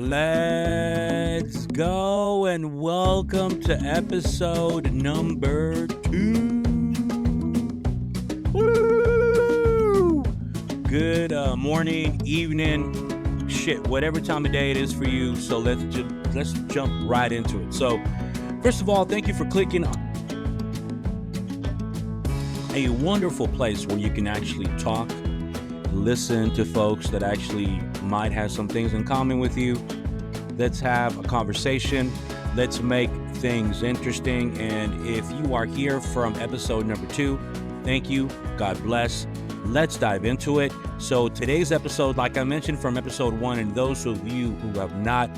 Let's go and welcome to episode number 2. Woo! Good morning, evening, shit, whatever time of day it is for you. So let's jump right into it. So first of all, thank you for clicking on a wonderful place where you can actually talk, listen to folks that actually might have some things in common with you. Let's have a conversation. Let's make things interesting. And if you are here from episode number 2, thank you. God bless. Let's dive into it. So today's episode, like I mentioned from episode 1, and those of you who have not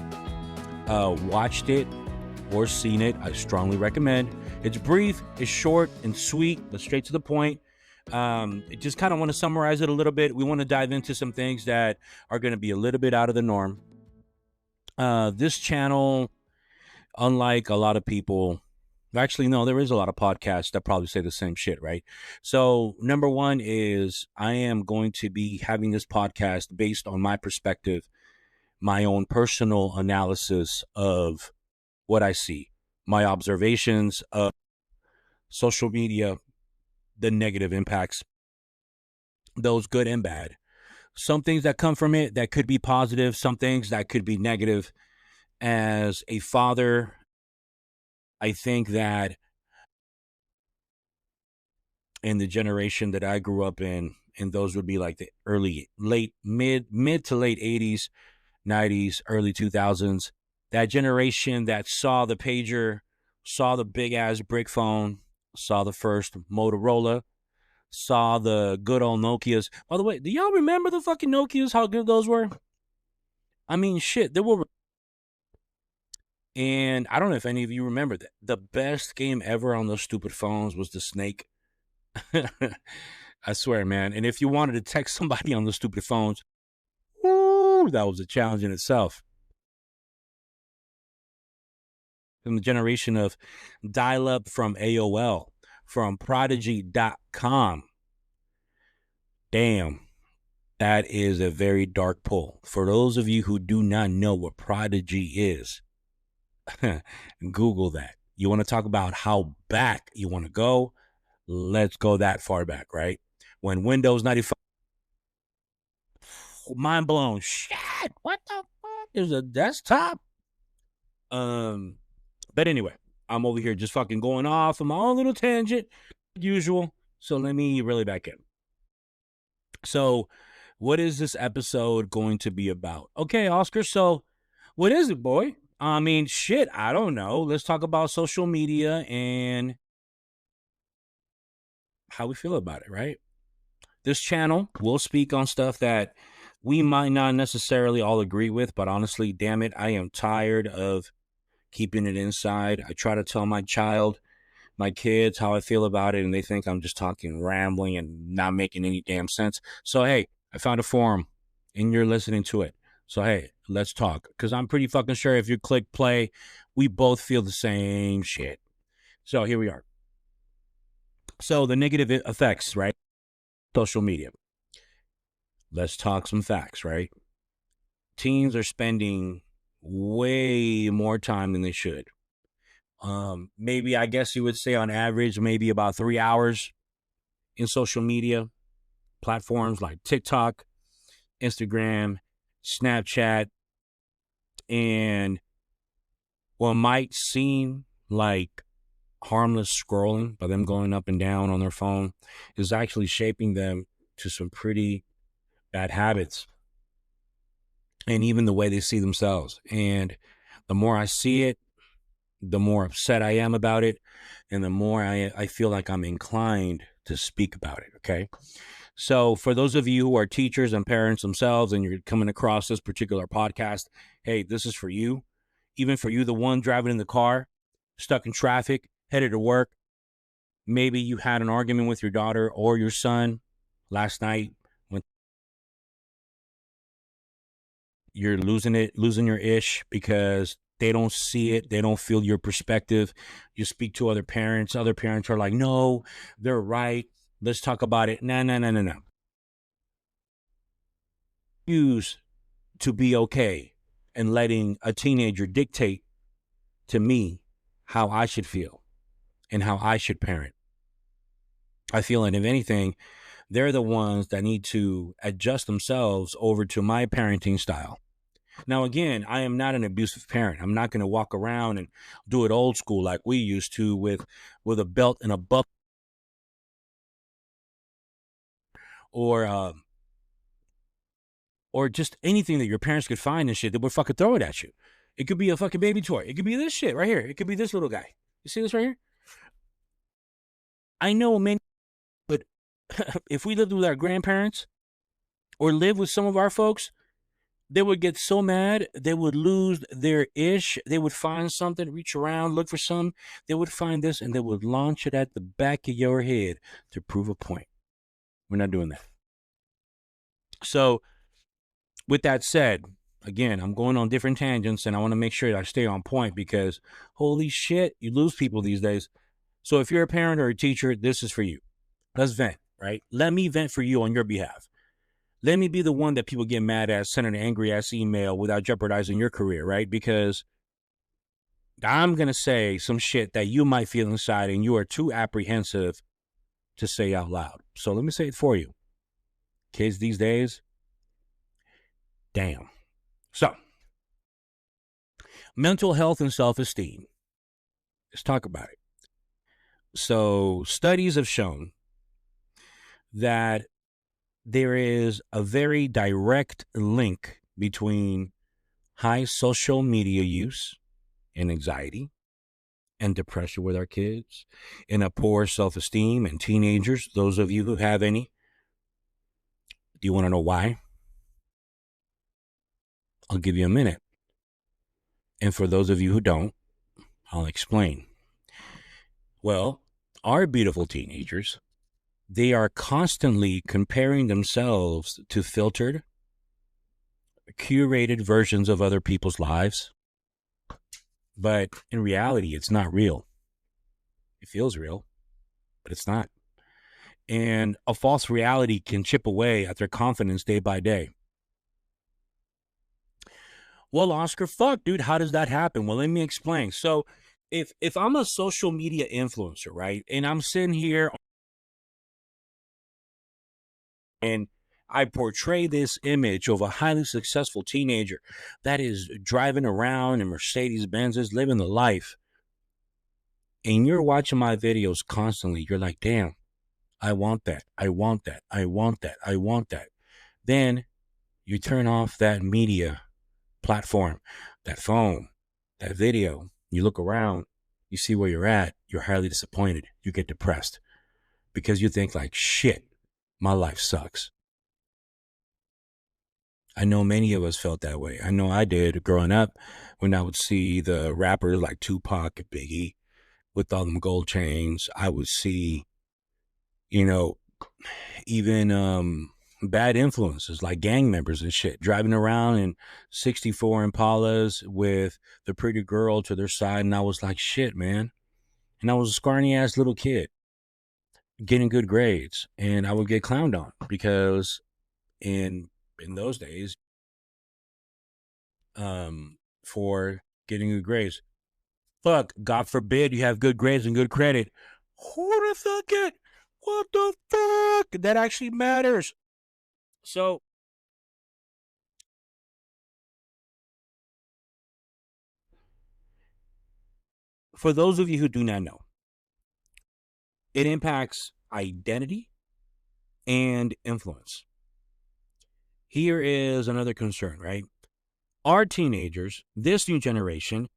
watched it or seen it, I strongly recommend. It's brief, it's short and sweet, but straight to the point. Just kind of want to summarize it a little bit. We want to dive into some things that are going to be a little bit out of the norm. This channel, unlike a lot of people, actually, no, there is a lot of podcasts that probably say the same shit, right? So number one is I am going to be having this podcast based on my perspective, my own personal analysis of what I see, my observations of social media, the negative impacts, those good and bad. Some things that come from it that could be positive, some things that could be negative. As a father, I think that in the generation that I grew up in, and those would be like the mid to late 80s, 90s, early 2000s, that generation that saw the pager, saw the big ass brick phone, saw the first Motorola, saw the good old Nokias. By the way, do y'all remember the fucking Nokias, how good those were? I mean, shit, they were. And I don't know if any of you remember that. The best game ever on those stupid phones was the Snake. I swear, man. And if you wanted to text somebody on those stupid phones, woo, that was a challenge in itself. From the generation of dial-up from AOL, from Prodigy.com. Damn, that is a very dark pull. For those of you who do not know what Prodigy is, Google that. You want to talk about how back you want to go? Let's go that far back, right? When Windows 95, mind blown. Shit, what the fuck? There's a desktop. But anyway, I'm over here just fucking going off on my own little tangent, usual. So let me reel it back in. So, what is this episode going to be about? Okay, Oscar. So, what is it, boy? I mean, shit, I don't know. Let's talk about social media and how we feel about it, right? This channel will speak on stuff that we might not necessarily all agree with, but honestly, damn it, I am tired of keeping it inside. I try to tell my kids how I feel about it, and they think I'm just talking rambling and not making any damn sense. So, hey, I found a forum, and you're listening to it. So, hey, let's talk. Because I'm pretty fucking sure if you click play, we both feel the same shit. So, here we are. So, the negative effects, right? Social media. Let's talk some facts, right? Teens are spending way more time than they should. Maybe, I guess you would say on average, maybe about 3 hours in social media platforms like TikTok, Instagram, Snapchat, and what might seem like harmless scrolling by them going up and down on their phone is actually shaping them to some pretty bad habits. And even the way they see themselves. And the more I see it, the more upset I am about it, and the more I feel like I'm inclined to speak about it, okay? So for those of you who are teachers and parents themselves and you're coming across this particular podcast, hey, this is for you. Even for you, the one driving in the car, stuck in traffic, headed to work. Maybe you had an argument with your daughter or your son last night when you're losing your ish because they don't see it. They don't feel your perspective. You speak to other parents. Other parents are like, no, they're right. Let's talk about it. No. Choose to be okay. and letting a teenager dictate to me how I should feel and how I should parent. I feel that if anything, they're the ones that need to adjust themselves over to my parenting style. Now, again, I am not an abusive parent. I'm not going to walk around and do it old school like we used to with a belt and a buff or or just anything that your parents could find and shit that would fucking throw it at you. It could be a fucking baby toy. It could be this shit right here. It could be this little guy. You see this right here? I know many, but if we lived with our grandparents or lived with some of our folks, they would get so mad, they would lose their ish. They would find something, reach around, look for some. They would find this and they would launch it at the back of your head to prove a point. We're not doing that. So, with that said, again, I'm going on different tangents and I want to make sure that I stay on point because holy shit, you lose people these days. So, if you're a parent or a teacher, this is for you. Let's vent, right? Let me vent for you on your behalf. Let me be the one that people get mad at, send an angry ass email without jeopardizing your career, right? Because I'm going to say some shit that you might feel inside and you are too apprehensive to say out loud. So let me say it for you. Kids these days, damn. So, mental health and self-esteem. Let's talk about it. So, studies have shown that there is a very direct link between high social media use and anxiety and depression with our kids and a poor self-esteem and teenagers, those of you who have any. Do you want to know why? I'll give you a minute. And for those of you who don't, I'll explain. Well, our beautiful teenagers, they are constantly comparing themselves to filtered, curated versions of other people's lives. But in reality, it's not real. It feels real, but it's not. And a false reality can chip away at their confidence day by day. Well, Oscar, fuck, dude, how does that happen? Well, let me explain. So if I'm a social media influencer, right, and I'm sitting here and I portray this image of a highly successful teenager that is driving around in Mercedes Benzes, living the life, and you're watching my videos constantly, you're like, damn, I want that. I want that. I want that. I want that. Then you turn off that media platform, that phone, that video. You look around, you see where you're at. You're highly disappointed. You get depressed because you think like, shit, my life sucks. I know many of us felt that way. I know I did growing up when I would see the rappers like Tupac and Biggie with all them gold chains. I would see, you know, even bad influences like gang members and shit driving around in 64 Impalas with the pretty girl to their side. And I was like, shit, man. And I was a scrawny ass little kid getting good grades. And I would get clowned on because in those days, for getting good grades. Fuck, God forbid you have good grades and good credit. Who the fuck it? What the fuck? That actually matters. So, for those of you who do not know, it impacts identity and influence. Here is another concern, right? Our teenagers, this new generation,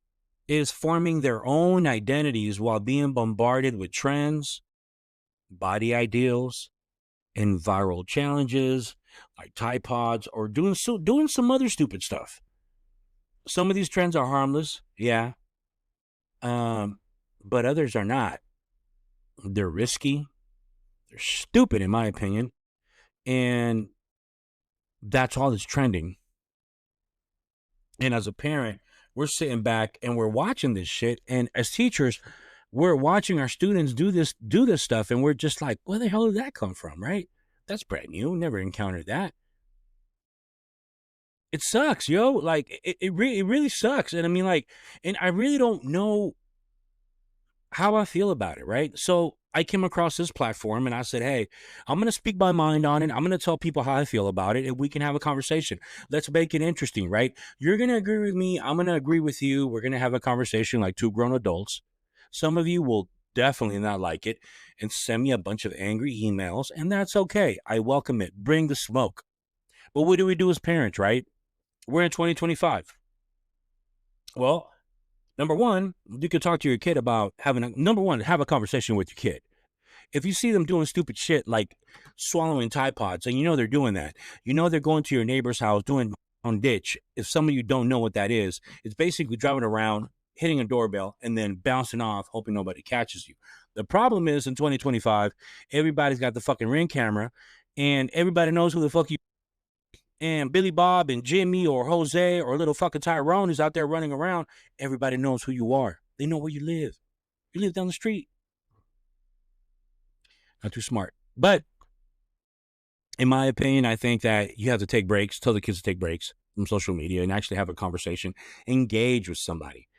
is forming their own identities while being bombarded with trends, body ideals, and viral challenges like Tide Pods or doing some other stupid stuff. Some of these trends are harmless, yeah, but others are not. They're risky, they're stupid in my opinion, and that's all that's trending. And as a parent, we're sitting back and we're watching this shit, and as teachers, we're watching our students do this stuff, and we're just like, where the hell did that come from, right? That's brand new. Never encountered that. It sucks, yo. Like it really sucks. And I mean, like, and I really don't know how I feel about it, right? So I came across this platform and I said, hey, I'm going to speak my mind on it. I'm going to tell people how I feel about it and we can have a conversation. Let's make it interesting, right? You're going to agree with me. I'm going to agree with you. We're going to have a conversation like two grown adults. Some of you will definitely not like it and send me a bunch of angry emails, and that's okay. I welcome it. Bring the smoke. But what do we do as parents, right? We're in 2025. Well, number one, you can talk to your kid about have a conversation with your kid. If you see them doing stupid shit like swallowing Tide Pods, and you know they're doing that, you know they're going to your neighbor's house doing on ditch. If some of you don't know what that is, it's basically driving around, hitting a doorbell, and then bouncing off, hoping nobody catches you. The problem is in 2025, everybody's got the fucking Ring camera, and everybody knows who the fuck you. And Billy Bob and Jimmy or Jose or little fucking Tyrone is out there running around. Everybody knows who you are. They know where you live. You live down the street. Not too smart. But in my opinion, I think that you have to take breaks, tell the kids to take breaks from social media and actually have a conversation, engage with somebody.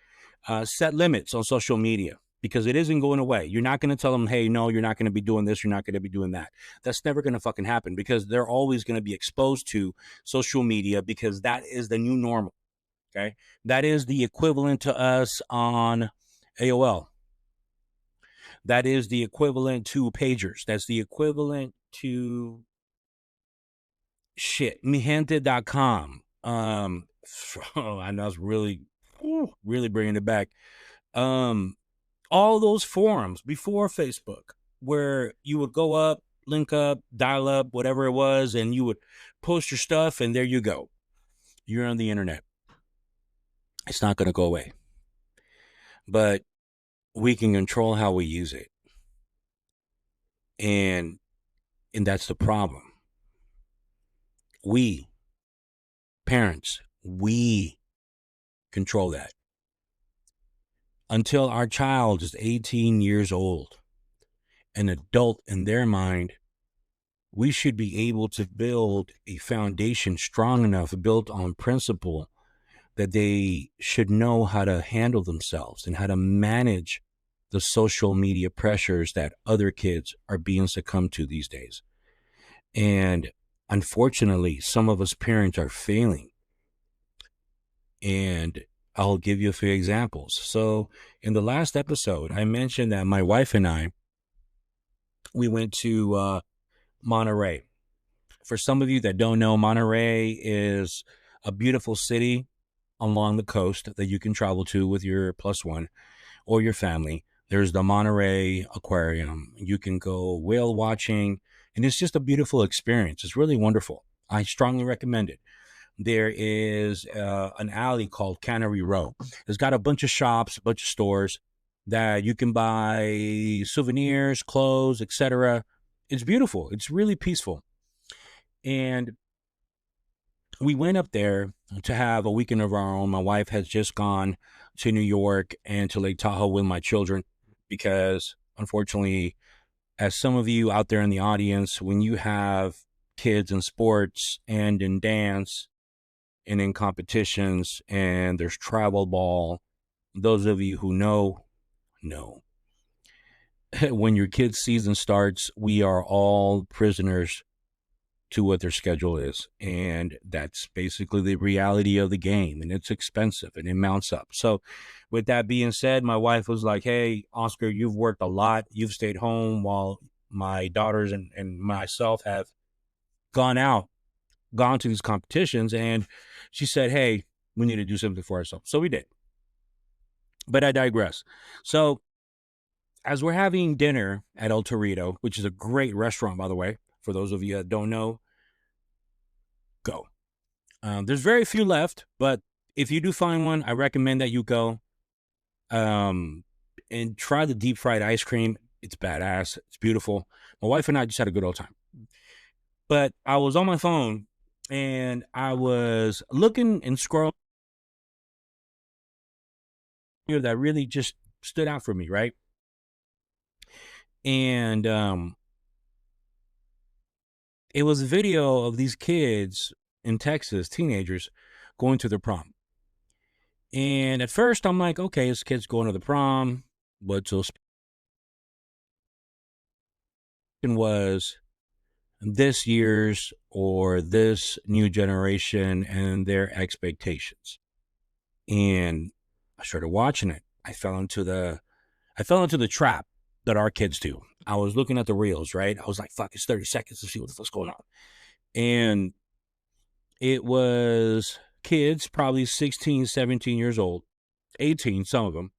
Set limits on social media because it isn't going away. You're not going to tell them, hey, no, you're not going to be doing this. You're not going to be doing that. That's never going to fucking happen because they're always going to be exposed to social media because that is the new normal. Okay. That is the equivalent to us on AOL. That is the equivalent to pagers. That's the equivalent to mihente.com. I know it's really bringing it back. All those forums before Facebook where you would go up, link up, dial up, whatever it was, and you would post your stuff, and there you go. You're on the internet. It's not going to go away. But we can control how we use it. And that's the problem. We, parents, we control that. Until our child is 18 years old, an adult in their mind, we should be able to build a foundation strong enough, built on principle, that they should know how to handle themselves and how to manage the social media pressures that other kids are being succumbed to these days. And unfortunately, some of us parents are failing. And I'll give you a few examples. So in the last episode, I mentioned that my wife and I, we went to Monterey. For some of you that don't know, Monterey is a beautiful city along the coast that you can travel to with your plus one or your family. There's the Monterey Aquarium. You can go whale watching, and it's just a beautiful experience. It's really wonderful. I strongly recommend it. There is an alley called Cannery Row. It's got a bunch of shops, a bunch of stores that you can buy souvenirs, clothes, etc. It's beautiful. It's really peaceful. And we went up there to have a weekend of our own. My wife has just gone to New York and to Lake Tahoe with my children because, unfortunately, as some of you out there in the audience, when you have kids in sports and in dance and in competitions and there's travel ball, those of you who know. When your kid's season starts, we are all prisoners to what their schedule is. And that's basically the reality of the game. And it's expensive and it mounts up. So with that being said, my wife was like, hey, Oscar, you've worked a lot. You've stayed home while my daughters and myself have gone to these competitions. And she said, hey, we need to do something for ourselves. So we did. But I digress. So as we're having dinner at El Torito, which is a great restaurant, by the way, for those of you that don't know, go. There's very few left, but if you do find one, I recommend that you go and try the deep fried ice cream. It's badass. It's beautiful. My wife and I just had a good old time. But I was on my phone and I was looking and scrolling that really just stood out for me, right? And it was a video of these kids in Texas, teenagers, going to the prom. And at first, I'm like, okay, this kid's going to the prom. What's so special was this year's or this new generation and their expectations. And I started watching it. I fell into the trap that our kids do. I was looking at the reels, right? I was like, fuck, it's 30 seconds to see what the fuck's going on. And it was kids, probably 16, 17 years old, 18, some of them,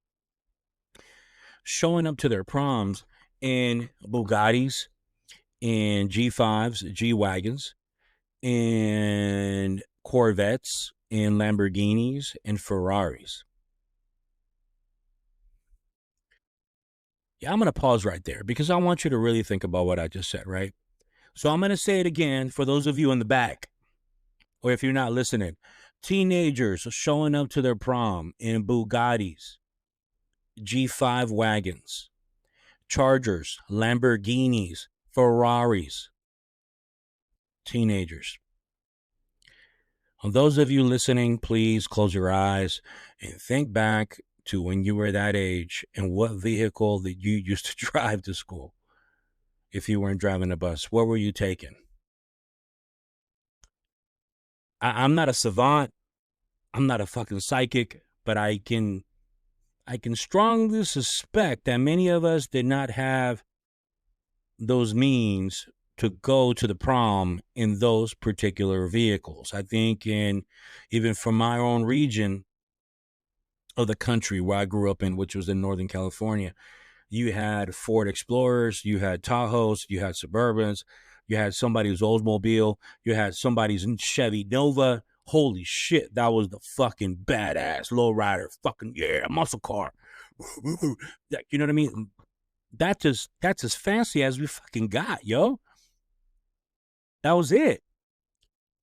showing up to their proms in Bugattis and G5s, G-Wagons, and Corvettes and Lamborghinis and Ferraris. Yeah, I'm going to pause right there because I want you to really think about what I just said, right? So I'm going to say it again for those of you in the back, or if you're not listening. Teenagers showing up to their prom in Bugattis, G5 wagons, Chargers, Lamborghinis, Ferraris. Teenagers. On those of you listening, please close your eyes and think back to when you were that age and what vehicle that you used to drive to school. If you weren't driving a bus, what were you taking? I'm not a savant. I'm not a fucking psychic, but I can strongly suspect that many of us did not have those means to go to the prom in those particular vehicles. I think even from my own region of the country where I grew up in, which was in Northern California, you had Ford Explorers, you had Tahoes, you had Suburbans, you had somebody's Oldsmobile, you had somebody's Chevy Nova. Holy shit, that was the fucking badass lowrider, fucking yeah, muscle car. You know what I mean? That's as fancy as we fucking got, yo. That was it.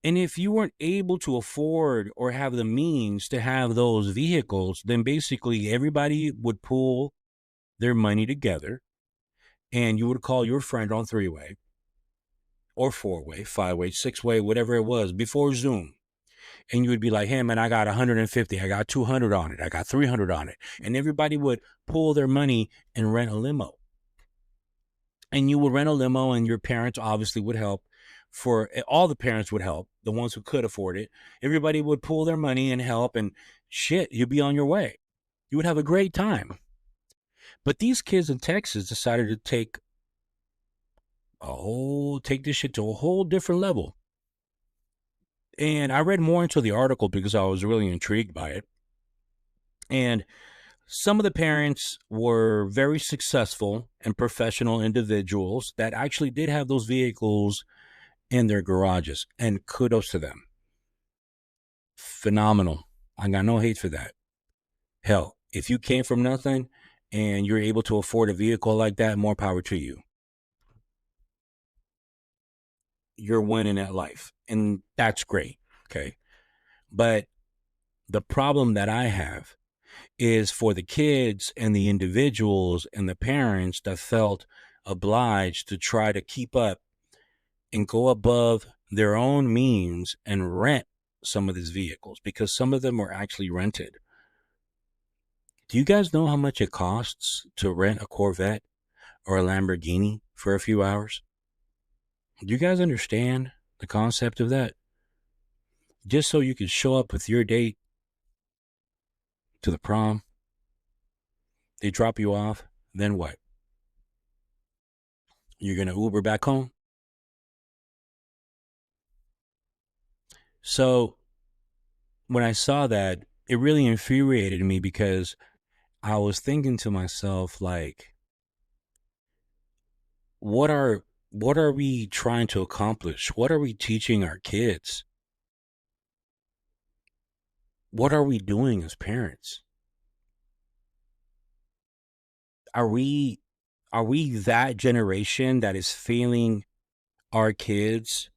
And if you weren't able to afford or have the means to have those vehicles, then basically everybody would pool their money together and you would call your friend on 3-way or 4-way, 5-way, 6-way, whatever it was before Zoom. And you would be like, hey, man, I got 150. I got 200 on it. I got 300 on it. And everybody would pool their money and rent a limo. And you would rent a limo and your parents obviously would help. All the parents would help, the ones who could afford it. Everybody would pool their money and help and shit, you'd be on your way. You would have a great time. But these kids in Texas decided to take this shit to a whole different level. And I read more into the article because I was really intrigued by it. And some of the parents were very successful and professional individuals that actually did have those vehicles in their garages. And kudos to them. Phenomenal. I got no hate for that. Hell, if you came from nothing and you're able to afford a vehicle like that, more power to you. You're winning at life. And that's great. Okay. But the problem that I have is for the kids and the individuals and the parents that felt obliged to try to keep up and go above their own means and rent some of these vehicles because some of them were actually rented. Do you guys know how much it costs to rent a Corvette or a Lamborghini for a few hours? Do you guys understand the concept of that? Just so you can show up with your date to the prom, they drop you off, then what? You're going to Uber back home? So when I saw that, it really infuriated me because I was thinking to myself, like, what are we trying to accomplish? What are we teaching our kids? What are we doing as parents? Are we that generation that is failing our kids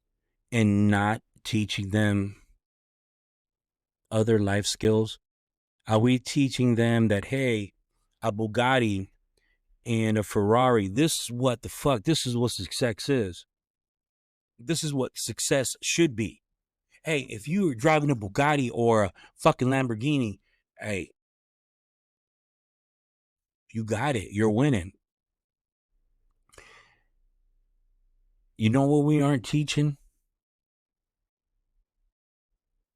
and not teaching them other life skills? Are we teaching them that, hey, a Bugatti and a Ferrari, this is what success is. This is what success should be. Hey, if you were driving a Bugatti or a fucking Lamborghini, hey, you got it. You're winning. You know what we aren't teaching?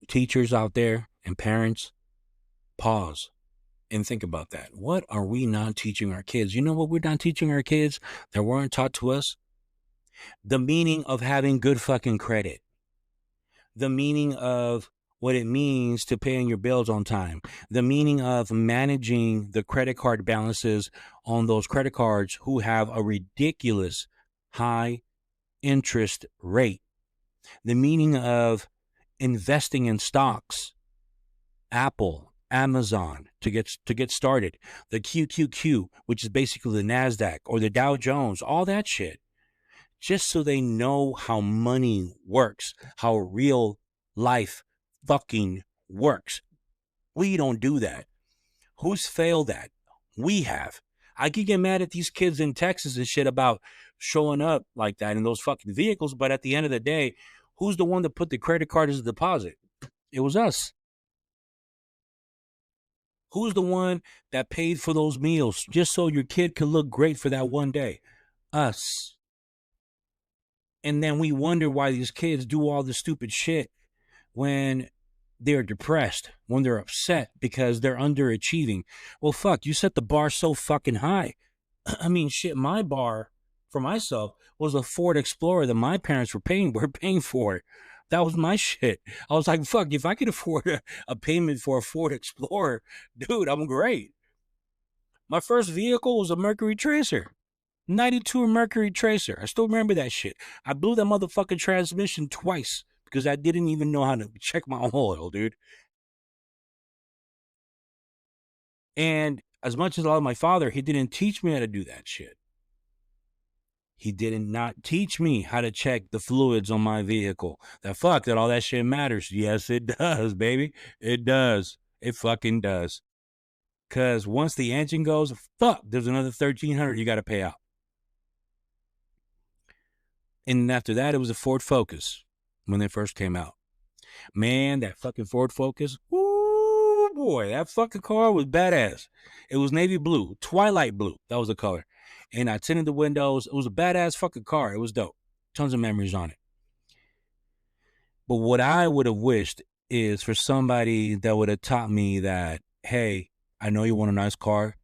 Teachers out there and parents, pause and think about that. What are we not teaching our kids? You know what we're not teaching our kids that weren't taught to us? The meaning of having good fucking credit. The meaning of what it means to paying your bills on time, the meaning of managing the credit card balances on those credit cards who have a ridiculous high interest rate, the meaning of investing in stocks, Apple, Amazon to get started, the QQQ, which is basically the Nasdaq or the Dow Jones, all that shit, just so they know how money works, how real life fucking works. We don't do that. Who's failed at? We have. I could get mad at these kids in Texas and shit about showing up like that in those fucking vehicles, but at the end of the day, who's the one that put the credit card as a deposit? It was us. Who's the one that paid for those meals just so your kid could look great for that one day? Us. And then we wonder why these kids do all this stupid shit when they're depressed, when they're upset because they're underachieving. Well, fuck, you set the bar so fucking high. I mean, shit, my bar for myself was a Ford Explorer that my parents were paying for it. That was my shit. I was like, fuck, if I could afford a payment for a Ford Explorer, dude, I'm great. My first vehicle was a Mercury Tracer. 92 Mercury Tracer. I still remember that shit. I blew that motherfucking transmission twice because I didn't even know how to check my oil, dude. And as much as I love my father, he didn't teach me how to do that shit. He did not teach me how to check the fluids on my vehicle. That all that shit matters. Yes, it does, baby. It does. It fucking does. Because once the engine goes, there's another $1,300 you got to pay out. And after that, it was a Ford Focus when they first came out. Man, that fucking Ford Focus, woo boy, that fucking car was badass. It was navy blue, twilight blue. That was the color. And I tinted the windows. It was a badass fucking car. It was dope. Tons of memories on it. But what I would have wished is for somebody that would have taught me that, hey, I know you want a nice car,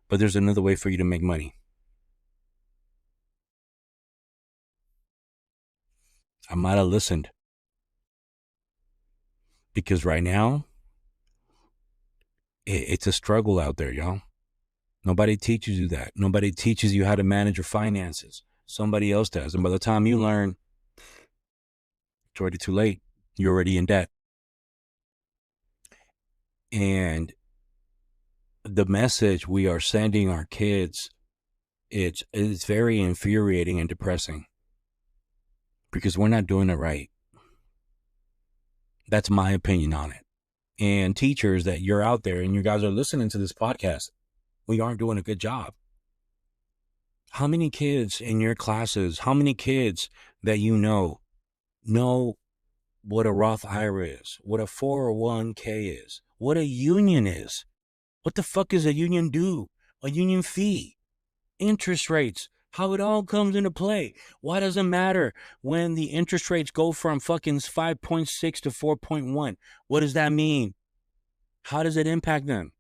but there's another way for you to make money. I might have listened. Because right now, it's a struggle out there, y'all. Nobody teaches you that. Nobody teaches you how to manage your finances. Somebody else does. And by the time you learn, it's already too late. You're already in debt. And the message we are sending our kids, it's very infuriating and depressing because we're not doing it right. That's my opinion on it. And teachers that you're out there and you guys are listening to this podcast, we aren't doing a good job. How many kids in your classes, how many kids that you know what a Roth IRA is, what a 401k is, what a union is? What the fuck does a union do? A union fee, interest rates, how it all comes into play. Why does it matter when the interest rates go from fucking 5.6 to 4.1? What does that mean? How does it impact them?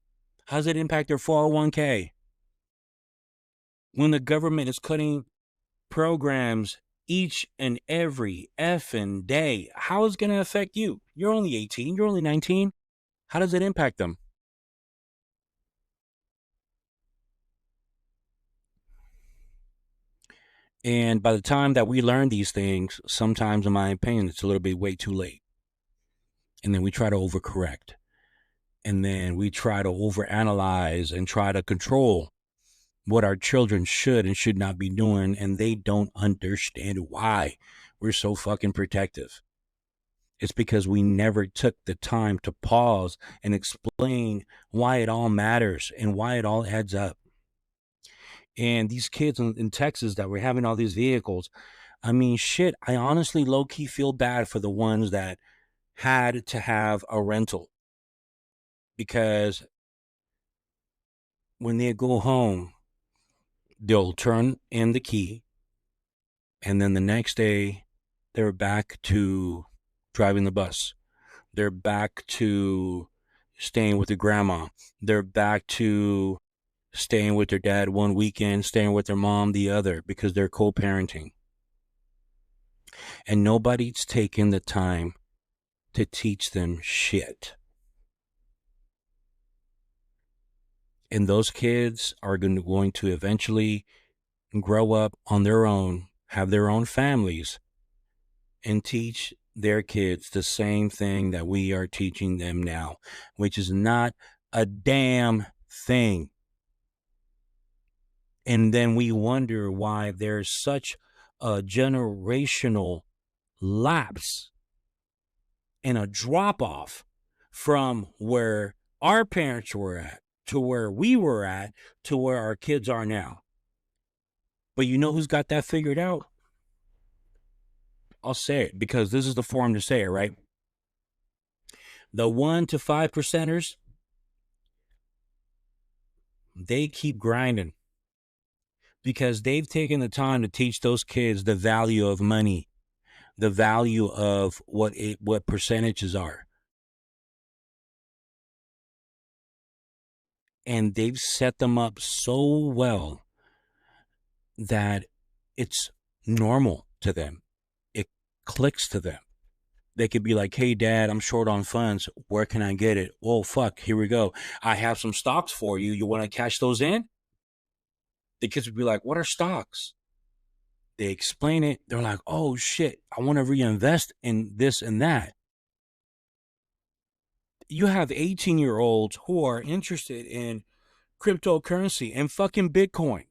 How does it impact their 401k? When the government is cutting programs each and every effing day, how is it going to affect you? You're only 18, you're only 19. How does it impact them? And by the time that we learn these things, sometimes, in my opinion, it's a little bit way too late. And then we try to overcorrect. And then we try to overanalyze and try to control what our children should and should not be doing. And they don't understand why we're so fucking protective. It's because we never took the time to pause and explain why it all matters and why it all adds up. And these kids in Texas that were having all these vehicles, I mean, shit, I honestly low-key feel bad for the ones that had to have a rental because when they go home, they'll turn in the key, and then the next day they're back to driving the bus. They're back to staying with their grandma. They're back to staying with their dad one weekend, staying with their mom the other, because they're co-parenting. And nobody's taken the time to teach them shit. And those kids are going to eventually grow up on their own, have their own families, and teach their kids the same thing that we are teaching them now, which is not a damn thing. And then we wonder why there's such a generational lapse and a drop off from where our parents were at to where we were at to where our kids are now. But you know who's got that figured out? I'll say it because this is the forum to say it, right? The 1 to 5%ers, they keep grinding because they've taken the time to teach those kids the value of money, the value of what percentages are. And they've set them up so well that it's normal to them. It clicks to them. They could be like, hey, Dad, I'm short on funds. Where can I get it? Oh, fuck, here we go. I have some stocks for you. You want to cash those in? The kids would be like, what are stocks? They explain it. They're like, oh, shit, I want to reinvest in this and that. You have 18-year-olds who are interested in cryptocurrency and fucking Bitcoin.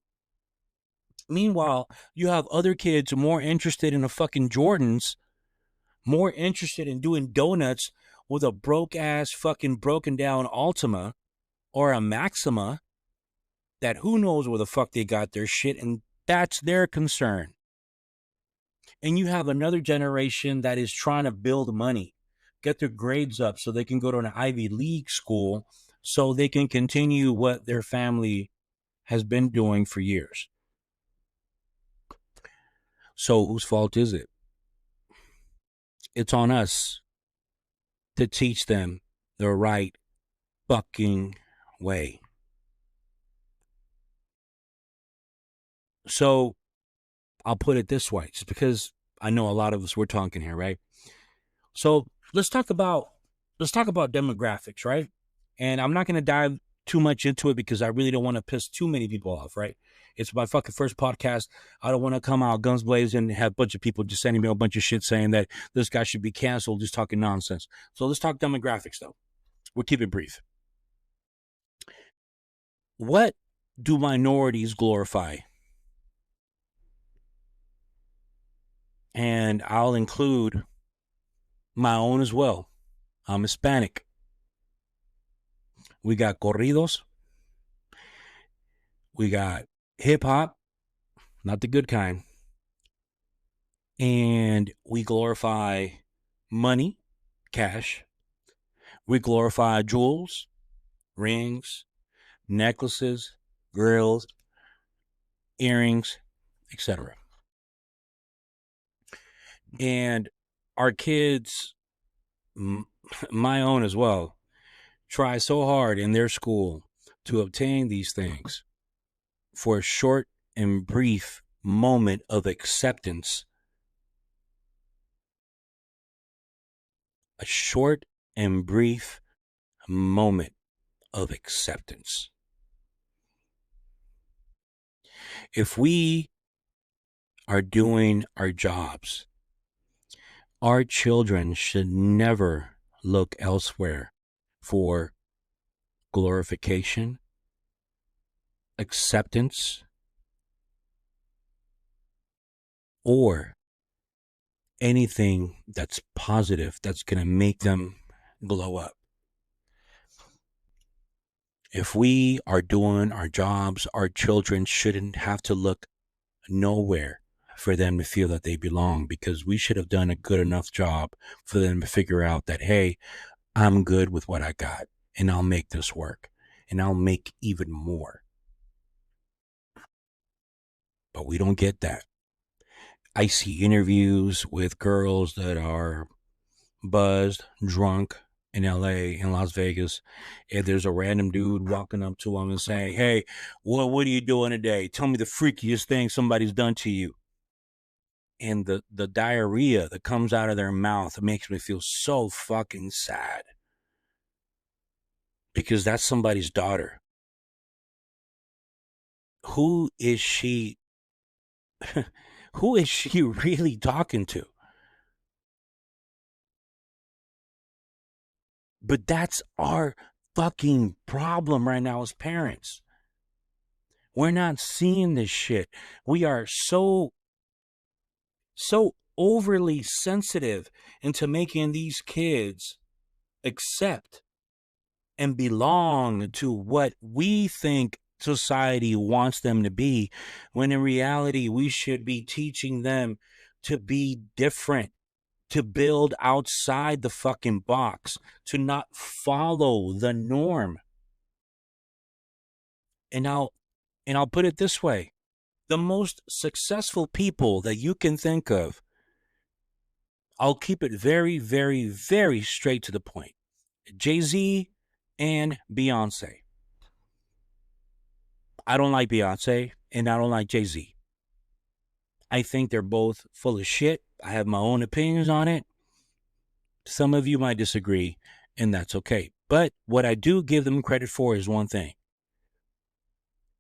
Meanwhile, you have other kids more interested in the fucking Jordans, more interested in doing donuts with a broke ass fucking broken down Altima or a Maxima that who knows where the fuck they got their shit, and that's their concern. And you have another generation that is trying to build money, get their grades up so they can go to an Ivy League school so they can continue what their family has been doing for years. So whose fault is it? It's on us to teach them the right fucking way. So I'll put it this way, just because I know a lot of us, we're talking here, right? So let's talk about demographics, right? And I'm not going to dive too much into it because I really don't want to piss too many people off, right? It's my fucking first podcast. I don't want to come out guns blazing and have a bunch of people just sending me a bunch of shit saying that this guy should be canceled, just talking nonsense. So let's talk demographics, though. We'll keep it brief. What do minorities glorify? And I'll include my own as well. I'm Hispanic. We got corridos. We got hip hop, not the good kind. And we glorify money, cash. We glorify jewels, rings, necklaces, grills, earrings, etc. And our kids, my own as well, try so hard in their school to obtain these things for a short and brief moment of acceptance. A short and brief moment of acceptance. If we are doing our jobs, our children should never look elsewhere for glorification, acceptance, or anything that's positive that's going to make them glow up. If we are doing our jobs, our children shouldn't have to look nowhere for them to feel that they belong, because we should have done a good enough job for them to figure out that, hey, I'm good with what I got and I'll make this work and I'll make even more. But we don't get that. I see interviews with girls that are buzzed, drunk in LA, in Las Vegas, and there's a random dude walking up to them and saying, hey, what are you doing today? Tell me the freakiest thing somebody's done to you. And the diarrhea that comes out of their mouth makes me feel so fucking sad, because that's somebody's daughter. Who is she? Who is she really talking to? But that's our fucking problem right now as parents. We're not seeing this shit. We are so overly sensitive into making these kids accept and belong to what we think society wants them to be, when in reality we should be teaching them to be different, to build outside the fucking box, to not follow the norm. And I'll put it this way. The most successful people that you can think of, I'll keep it very, very, very straight to the point. Jay-Z and Beyonce. I don't like Beyonce and I don't like Jay-Z. I think they're both full of shit. I have my own opinions on it. Some of you might disagree, and that's okay. But what I do give them credit for is one thing.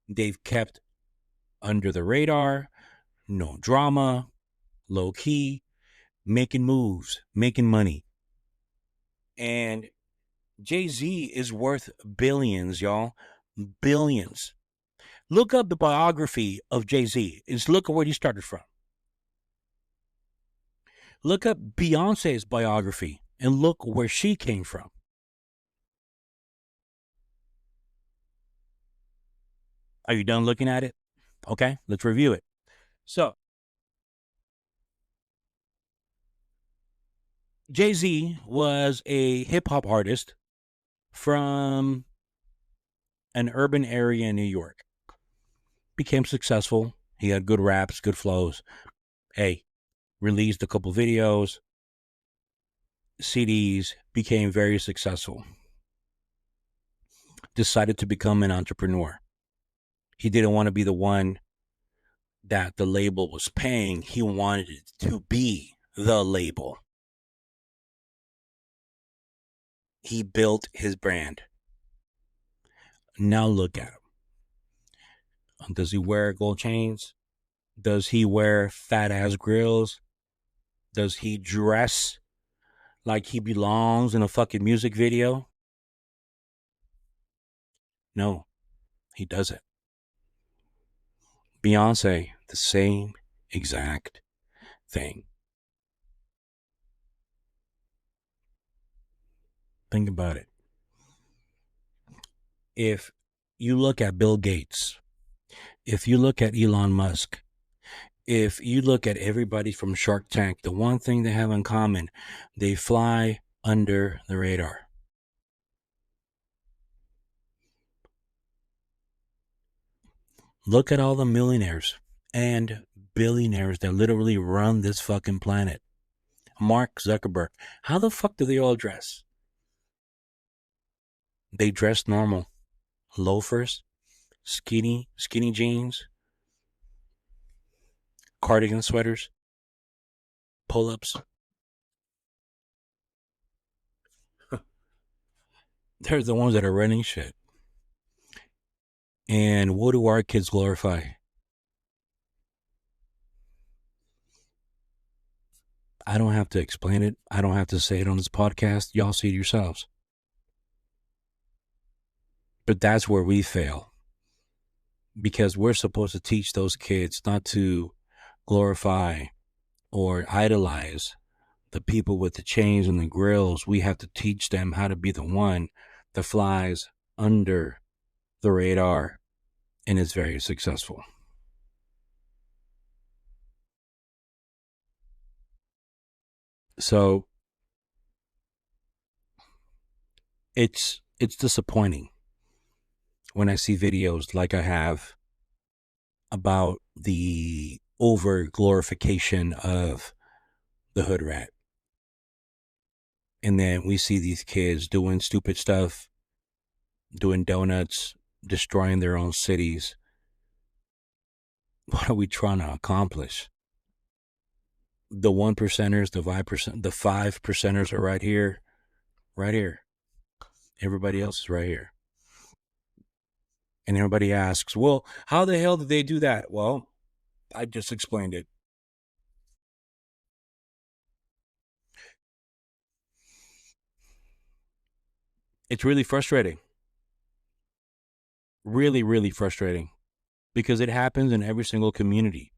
They've kept under the radar, no drama, low key, making moves, making money. And Jay-Z is worth billions, y'all. Billions. Look up the biography of Jay-Z. Just look at where he started from. Look up Beyonce's biography and look where she came from. Are you done looking at it? Okay, let's review it. So, Jay-Z was a hip-hop artist from an urban area in New York. Became successful. He had good raps, good flows. Hey, released a couple videos, CDs, became very successful. Decided to become an entrepreneur. He didn't want to be the one that the label was paying. He wanted it to be the label. He built his brand. Now look at him. Does he wear gold chains? Does he wear fat ass grills? Does he dress like he belongs in a fucking music video? No, he doesn't. Beyonce, the same exact thing. Think about it. If you look at Bill Gates, if you look at Elon Musk, if you look at everybody from Shark Tank, the one thing they have in common, they fly under the radar. Look at all the millionaires and billionaires that literally run this fucking planet. Mark Zuckerberg. How the fuck do they all dress? They dress normal. Loafers, skinny jeans, cardigan sweaters, pull-ups. They're the ones that are running shit. And what do our kids glorify? I don't have to explain it. I don't have to say it on this podcast. Y'all see it yourselves. But that's where we fail. Because we're supposed to teach those kids not to glorify or idolize the people with the chains and the grills. We have to teach them how to be the one that flies under the radar and is very successful. So it's disappointing when I see videos like I have about the over glorification of the hood rat. And then we see these kids doing stupid stuff, doing donuts, destroying their own cities. What are we trying to accomplish? The 1%ers, the 5%, the 5%ers are right here, right here. Everybody else is right here. And everybody asks, well, how the hell did they do that? Well, I just explained it. It's really frustrating. Really, really frustrating. Because it happens in every single community.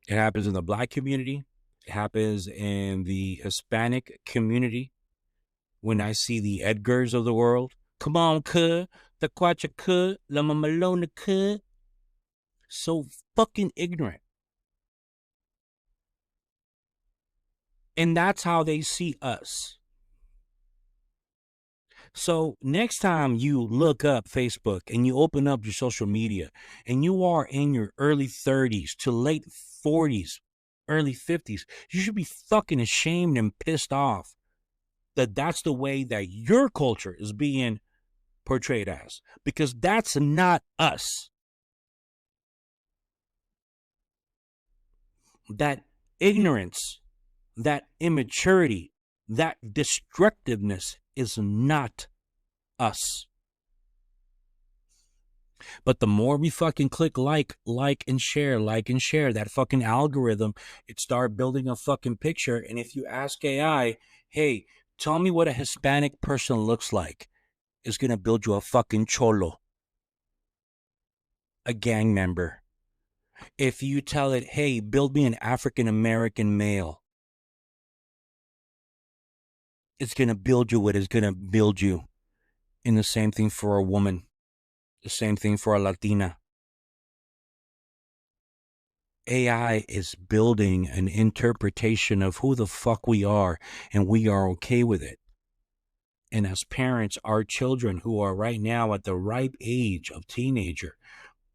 It happens in the black community. It happens in the Hispanic community. When I see the Edgars of the world, come on, cuh, the Quacha cuh, la Mamalona cuh. So fucking ignorant. And that's how they see us. So next time you look up Facebook and you open up your social media and you are in your early 30s to late 40s, early 50s, you should be fucking ashamed and pissed off that that's the way that your culture is being portrayed as, because that's not us. That ignorance, that immaturity, that destructiveness is not us. But the more we fucking click like and share, that fucking algorithm, it start building a fucking picture. And if you ask AI, hey, tell me what a Hispanic person looks like, it's gonna build you a fucking cholo, a gang member. If you tell it, hey, build me an African American male, it's gonna build you what is gonna build you. And the same thing for a woman, the same thing for a Latina. AI is building an interpretation of who the fuck we are, and we are okay with it. And as parents, our children who are right now at the ripe age of teenager,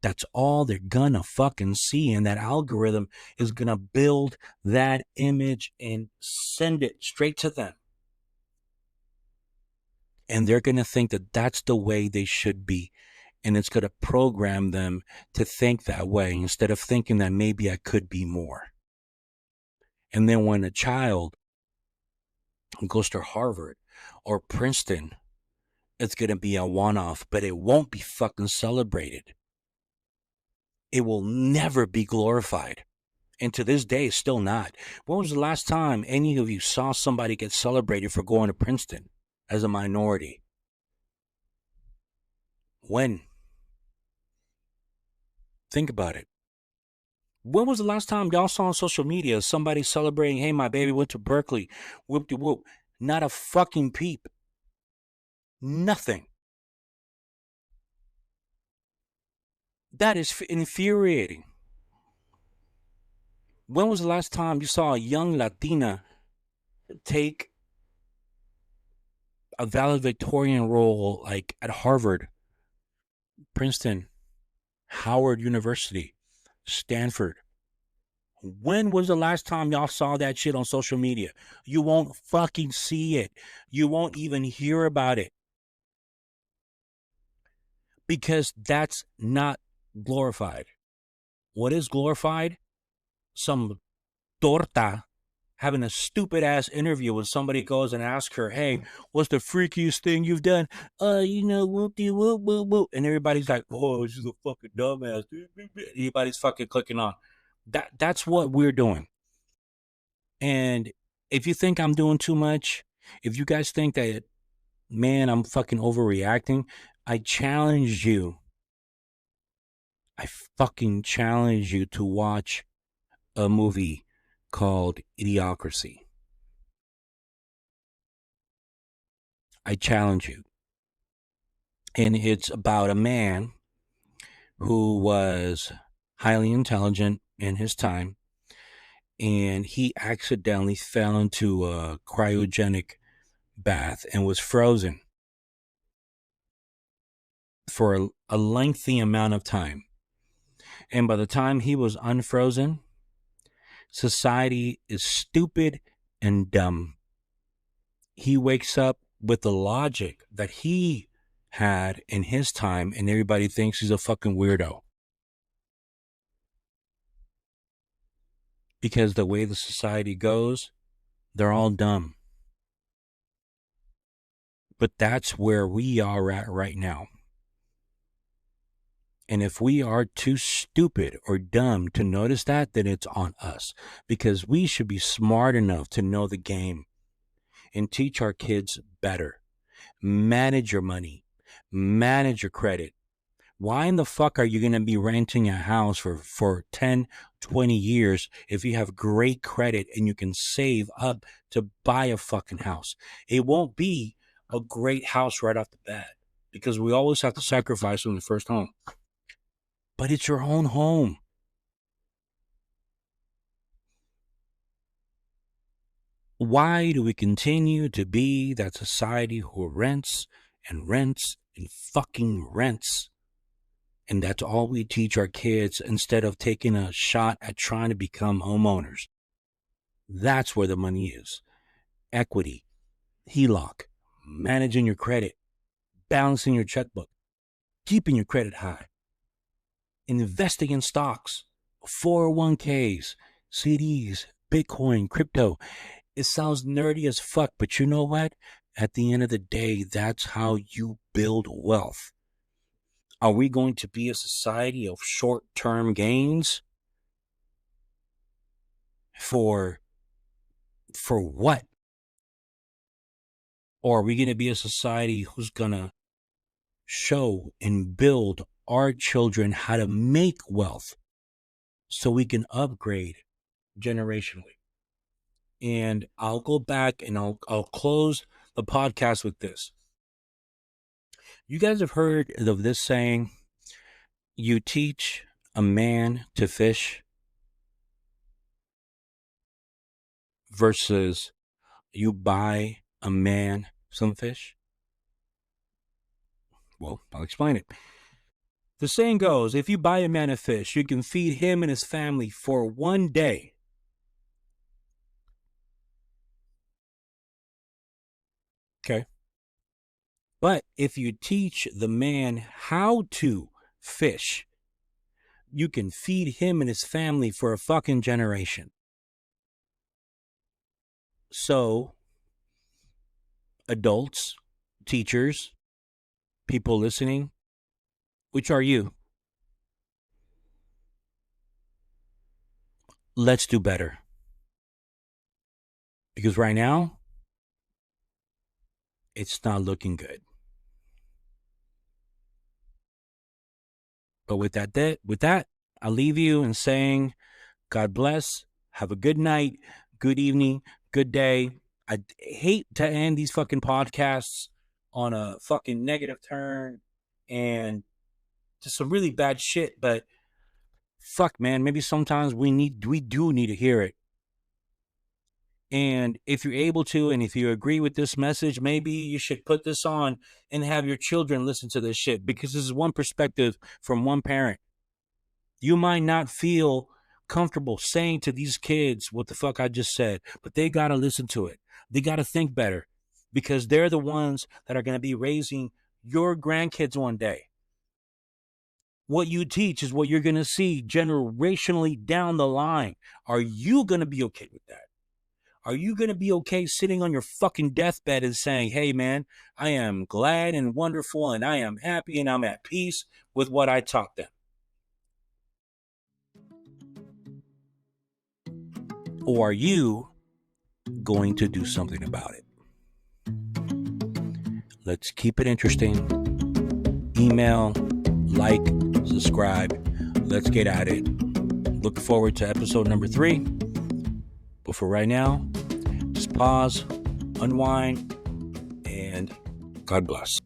that's all they're gonna fucking see. And that algorithm is gonna build that image and send it straight to them. And they're gonna think that that's the way they should be. And it's gonna program them to think that way instead of thinking that maybe I could be more. And then when a child goes to Harvard or Princeton, it's going to be a one-off, but it won't be fucking celebrated. It will never be glorified. And to this day, still not. When was the last time any of you saw somebody get celebrated for going to Princeton as a minority? When? Think about it. When was the last time y'all saw on social media somebody celebrating, hey, my baby went to Berkeley, whoop-de-whoop? Not a fucking peep. Nothing. That is infuriating. When was the last time you saw a young Latina take a valedictorian role like at Harvard, Princeton, Howard University, Stanford? When was the last time y'all saw that shit on social media? You won't fucking see it. You won't even hear about it. Because that's not glorified. What is glorified? Some torta having a stupid ass interview when somebody goes and asks her, hey, what's the freakiest thing you've done? Whoop de whoop whoop whoop. And everybody's like, oh, she's a fucking dumbass. Everybody's fucking clicking on. That's what we're doing. And if you think I'm doing too much, if you guys think that, man, I'm fucking overreacting, I challenge you. I fucking challenge you to watch a movie called Idiocracy. I challenge you. And it's about a man who was highly intelligent in his time, and he accidentally fell into a cryogenic bath and was frozen for a lengthy amount of time. And by the time he was unfrozen, society is stupid and dumb. He wakes up with the logic that he had in his time, and everybody thinks he's a fucking weirdo. Because the way the society goes, they're all dumb. But that's where we are at right now. And if we are too stupid or dumb to notice that, then it's on us. Because we should be smart enough to know the game and teach our kids better. Manage your money. Manage your credit. Why in the fuck are you going to be renting a house for 10, 20 years if you have great credit and you can save up to buy a fucking house? It won't be a great house right off the bat because we always have to sacrifice on the first home. But it's your own home. Why do we continue to be that society who rents and rents and fucking rents? And that's all we teach our kids instead of taking a shot at trying to become homeowners. That's where the money is. Equity, HELOC, managing your credit, balancing your checkbook, keeping your credit high, investing in stocks, 401ks, CDs, Bitcoin, crypto. It sounds nerdy as fuck, but you know what? At the end of the day, that's how you build wealth. Are we going to be a society of short-term gains? For what? Or are we going to be a society who's going to show and build our children how to make wealth so we can upgrade generationally? And I'll go back and I'll close the podcast with this. You guys have heard of this saying, you teach a man to fish versus you buy a man some fish? Well, I'll explain it. The saying goes, if you buy a man a fish, you can feed him and his family for one day. Okay. But if you teach the man how to fish, you can feed him and his family for a fucking generation. So, adults, teachers, people listening, which are you? Let's do better. Because right now, it's not looking good. But with that, I'll leave you in saying, God bless, have a good night, good evening, good day. I hate to end these fucking podcasts on a fucking negative turn and just some really bad shit, but fuck, man, maybe sometimes we do need to hear it. And if you're able to, and if you agree with this message, maybe you should put this on and have your children listen to this shit, because this is one perspective from one parent. You might not feel comfortable saying to these kids what the fuck I just said, but they got to listen to it. They got to think better, because they're the ones that are going to be raising your grandkids one day. What you teach is what you're going to see generationally down the line. Are you going to be okay with that? Are you going to be okay sitting on your fucking deathbed and saying, hey, man, I am glad and wonderful and I am happy and I'm at peace with what I taught them? Or are you going to do something about it? Let's keep it interesting. Email, like, subscribe. Let's get at it. Look forward to episode number 3. But for right now, just pause, unwind, and God bless.